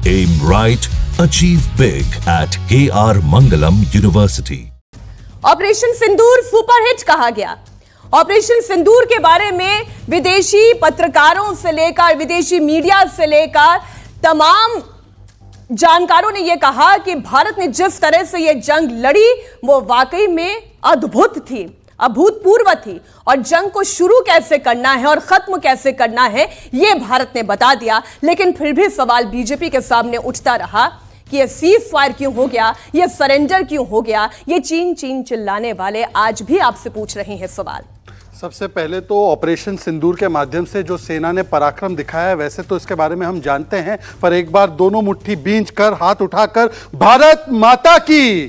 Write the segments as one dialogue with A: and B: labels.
A: Aim right, achieve big at KR Mangalam University.
B: Operation Sindoor superhit कहा गया। Operation सिंदूर के बारे में विदेशी पत्रकारों से लेकर विदेशी मीडिया से लेकर तमाम जानकारों ने यह कहा कि भारत ने जिस तरह से यह जंग लड़ी वो वाकई में अद्भुत थी, अभूतपूर्व थी। और जंग को शुरू कैसे करना है और खत्म कैसे करना है यह भारत ने बता दिया। लेकिन फिर भी सवाल बीजेपी के सामने उठता रहा कि यह सीज फायर क्यों हो गया, यह सरेंडर क्यों हो गया। ये चीन चीन चिल्लाने वाले आज भी आपसे पूछ रहे हैं सवाल।
C: सबसे पहले तो ऑपरेशन सिंदूर के माध्यम से जो सेना ने पराक्रम दिखाया है, वैसे तो इसके बारे में हम जानते हैं, पर एक बार दोनों मुट्ठी बींच कर हाथ उठाकर भारत माता की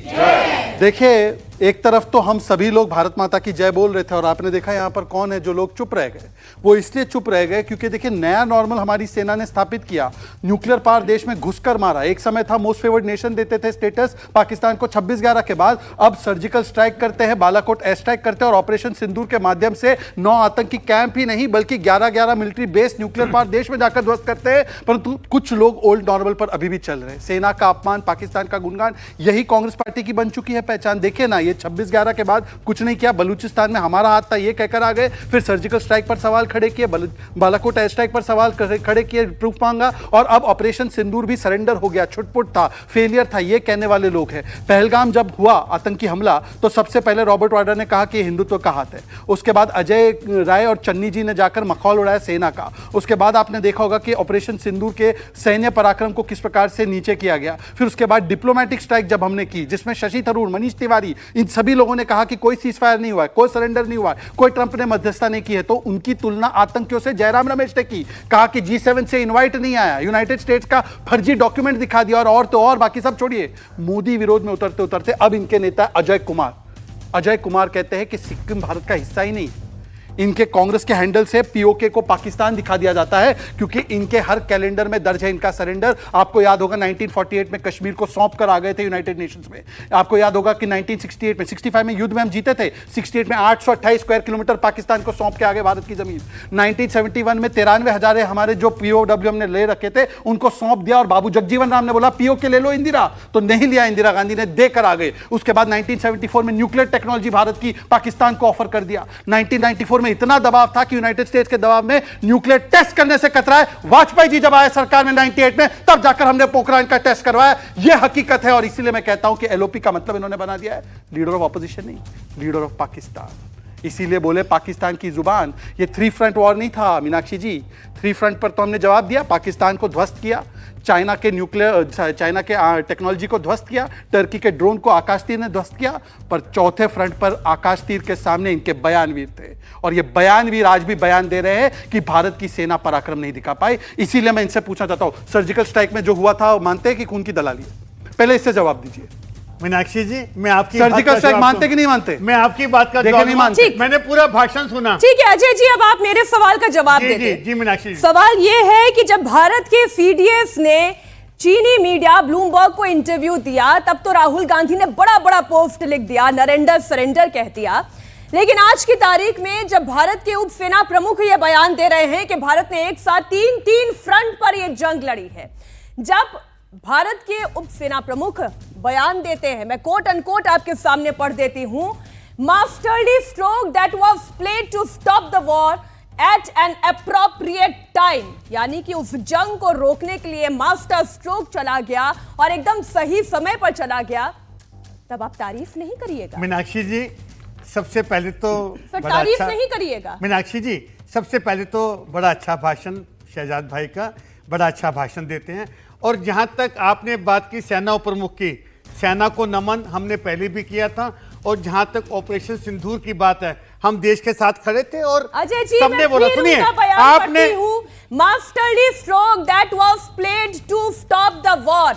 C: देखिए, एक तरफ तो हम सभी लोग भारत माता की जय बोल रहे थे और आपने देखा यहां पर कौन है जो लोग चुप रह गए। वो इसलिए चुप रह गए क्योंकि देखिए नया नॉर्मल हमारी सेना ने स्थापित किया, न्यूक्लियर पावर देश में घुसकर मारा। एक समय था मोस्ट फेवर्ड नेशन देते थे स्टेटस पाकिस्तान को 26/11 के बाद, अब सर्जिकल स्ट्राइक करते हैं, बालाकोट एयर स्ट्राइक करते हैं और ऑपरेशन सिंदूर के माध्यम से 9 आतंकी कैंप ही नहीं बल्कि 11 मिलिट्री बेस न्यूक्लियर पावर देश में जाकर ध्वस्त करते हैं। परंतु कुछ लोग ओल्ड नॉर्मल पर अभी भी चल रहे हैं। सेना का अपमान, पाकिस्तान का गुणगान, यही कांग्रेस पार्टी की बन चुकी है पहचान। देखिए ना, ये 26/11 के बाद कुछ नहीं किया, बलूचिस्तान में हमारा हाथ था ये कहकर आ गए, फिर सर्जिकल स्ट्राइक पर सवाल खड़े किए, बालाकोट एयर स्ट्राइक पर सवाल खड़े किए, प्रूफ मांगा और अब ऑपरेशन सिंदूर भी सरेंडर हो गया, छुटपुट था, फेलियर था, ये कहने वाले लोग हैं। पहलगाम जब हुआ आतंकी हमला तो सबसे पहले रॉबर्ट वाड्रा ने कहा कि हिंदुत्व का हाथ है। उसके बाद अजय राय और चन्नी जी ने जाकर मखौल उड़ाया सेना का। उसके बाद आपने देखा होगा कि ऑपरेशन सिंदूर के सैन्य पराक्रम को किस प्रकार से नीचे किया गया। फिर उसके बाद डिप्लोमेटिक स्ट्राइक जब हमने की, जिसमें शशि थरूर, मनीष तिवारी, इन सभी लोगों ने कहा कि कोई सीज फायर नहीं हुआ है, कोई सरेंडर नहीं हुआ है, कोई ट्रंप ने मध्यस्थता नहीं की है, तो उनकी तुलना आतंकियों से जयराम रमेश ने की। कहा कि G7 से इनवाइट नहीं आया, यूनाइटेड स्टेट्स का फर्जी डॉक्यूमेंट दिखा दिया और तो और बाकी सब छोड़िए। मोदी विरोध में उतरते उतरते अब इनके नेता अजय कुमार कहते हैं कि सिक्किम भारत का हिस्सा ही नहीं। इनके कांग्रेस के हैंडल से पीओके को पाकिस्तान दिखा दिया जाता है क्योंकि इनके हर कैलेंडर में दर्ज है इनका सरेंडर। आपको याद होगा 1948 में कश्मीर को सौंप कर आ गए थे यूनाइटेड नेशंस में। आपको याद होगा कि 1968 में 65 में युद्ध में हम जीते थे, 68 में 828 स्क्वायर किलोमीटर पाकिस्तान को सौंप के आगे भारत की जमीन। 1971 में 93,000 हमारे जो पीओडब्ल्यू हमने ले रखे थे उनको सौंप दिया और बाबू जगजीवन राम ने बोला पीओके ले लो इंदिरा, तो नहीं लिया, इंदिरा गांधी ने देकर आ गए। उसके बाद 1974 में न्यूक्लियर टेक्नोलॉजी भारत की पाकिस्तान को ऑफर कर दिया। 1994 में इतना दबाव था कि यूनाइटेड स्टेट्स के दबाव में न्यूक्लियर टेस्ट करने से कतराए। वाजपेयी जी जब आए सरकार में 98 में, तब जाकर हमने पोखरान का टेस्ट करवाया। यह हकीकत है और इसीलिए मैं कहता हूं कि एलओपी का मतलब इन्होंने बना दिया है लीडर ऑफ ऑपोजिशन नहीं, लीडर ऑफ पाकिस्तान। इसीलिए बोले पाकिस्तान की जुबान। ये 3 फ्रंट वॉर नहीं था मीनाक्षी जी। 3 फ्रंट पर तो हमने जवाब दिया, पाकिस्तान को ध्वस्त किया, चाइना के टेक्नोलॉजी को ध्वस्त किया, टर्की के ड्रोन को आकाश तीर ने ध्वस्त किया, पर चौथे फ्रंट पर आकाश तीर के सामने इनके बयानवीर थे और ये बयानवीर आज भी बयान दे रहे हैं कि भारत की सेना पराक्रम नहीं दिखा पाई। इसीलिए मैं इनसे पूछना चाहता हूं, सर्जिकल स्ट्राइक में जो हुआ था मानते हैं कि खून की दलाली है? पहले इससे जवाब दीजिए
D: मीनाक्षी जी। मैं आपकी
C: सर्जिकल स्ट्राइक मानते कि नहीं मानते?
D: मैं आपकी बात का जवाब नहीं मानते। मैंने पूरा भाषण सुना।
B: ठीक है अजय जी, अब आप मेरे सवाल का जवाब दे दें।
D: जी मीनाक्षी जी,
B: सवाल यह है कि जब भारत के सीडीएस ने चीनी मीडिया ब्लूमबर्ग को इंटरव्यू दिया तब तो राहुल गांधी ने बड़ा बड़ा पोस्ट लिख दिया, नरेंद्र सरेंडर कह दिया। लेकिन आज की तारीख में जब भारत के उप सेना प्रमुख यह बयान दे रहे हैं कि भारत ने एक साथ 3 फ्रंट पर यह जंग लड़ी है, जब भारत के उप सेना प्रमुख बयान देते हैं, मैं कोट अनकोट आपके सामने पढ़ देती हूं, masterly stroke that was played to stop the war at an appropriate time, यानी कि उस जंग को रोकने के लिए मास्टर स्ट्रोक चला गया और एकदम सही समय पर चला गया, तब आप तारीफ नहीं करिएगा?
D: मीनाक्षी जी सबसे पहले तो
B: तारीफ नहीं करिएगा?
D: मीनाक्षी जी सबसे पहले तो बड़ा अच्छा भाषण शहजाद भाई का, बड़ा अच्छा भाषण देते हैं। और जहां तक आपने बात की सेना प्रमुख की, सेना को नमन हमने पहले भी किया था। और जहां तक ऑपरेशन सिंदूर की बात है, हम देश के साथ खड़े थे और
B: अजय जी
D: सबने बोला, सुनिए
B: आपने masterly stroke that was played to stop the war,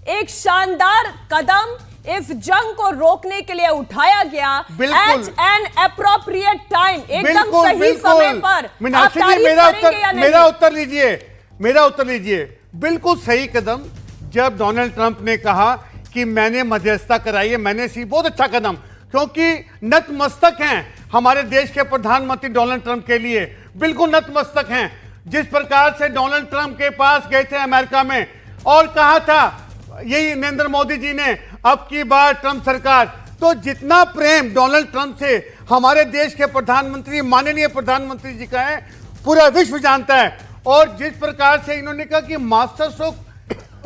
B: एक शानदार कदम इस जंग को रोकने के लिए उठाया गया एट एन अप्रोप्रिएट टाइम, एकदम सही समय पर।
D: मीनाक्षी जी मेरा उत्तर लीजिए। बिल्कुल सही कदम। जब डोनाल्ड ट्रंप ने कहा कि मैंने मध्यस्थता कराई है, मैंने सी बहुत अच्छा कदम, क्योंकि नतमस्तक हैं हमारे देश के प्रधानमंत्री डोनाल्ड ट्रंप के लिए, बिल्कुल नतमस्तक हैं। जिस प्रकार से डोनाल्ड ट्रंप के पास गए थे अमेरिका में, और कहा था यही नरेंद्र मोदी जी ने, अब की बार ट्रंप सरकार। तो जितना प्रेम डोनाल्ड ट्रंप से हमारे देश के प्रधानमंत्री, माननीय प्रधानमंत्री जी का है, पूरा विश्व जानता है। और जिस प्रकार से इन्होंने कहा कि मास्टर स्ट्रोक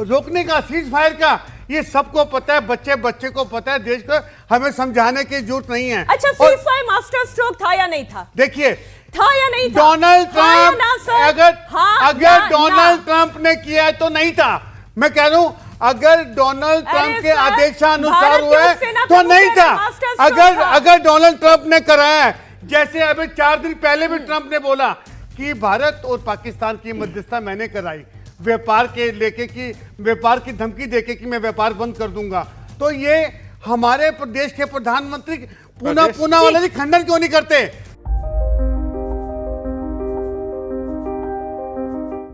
D: रोकने का, सीज फायर का, ये सबको पता है, बच्चे बच्चे को पता है, देश को हमें समझाने की जरूरत नहीं है।
B: अच्छा, सीज फायर मास्टर स्ट्रोक था या नहीं था?
D: देखिए,
B: था या नहीं था?
D: डोनाल्ड
B: हाँ
D: ट्रंप अगर डोनाल्ड ट्रंप ने किया है तो नहीं था। मैं कह रहा हूं अगर डोनाल्ड ट्रंप के आदेशानुसार हुआ है तो नहीं था। अगर डोनाल्ड ट्रंप ने कराया है, जैसे अभी 4 दिन पहले भी ट्रंप ने बोला कि भारत और पाकिस्तान की मध्यस्थता मैंने कराई, व्यापार के लेके कि व्यापार की धमकी देके कि मैं व्यापार बंद कर दूंगा, तो ये हमारे प्रदेश के प्रधानमंत्री पुनः वाला जी खंडन क्यों नहीं करते?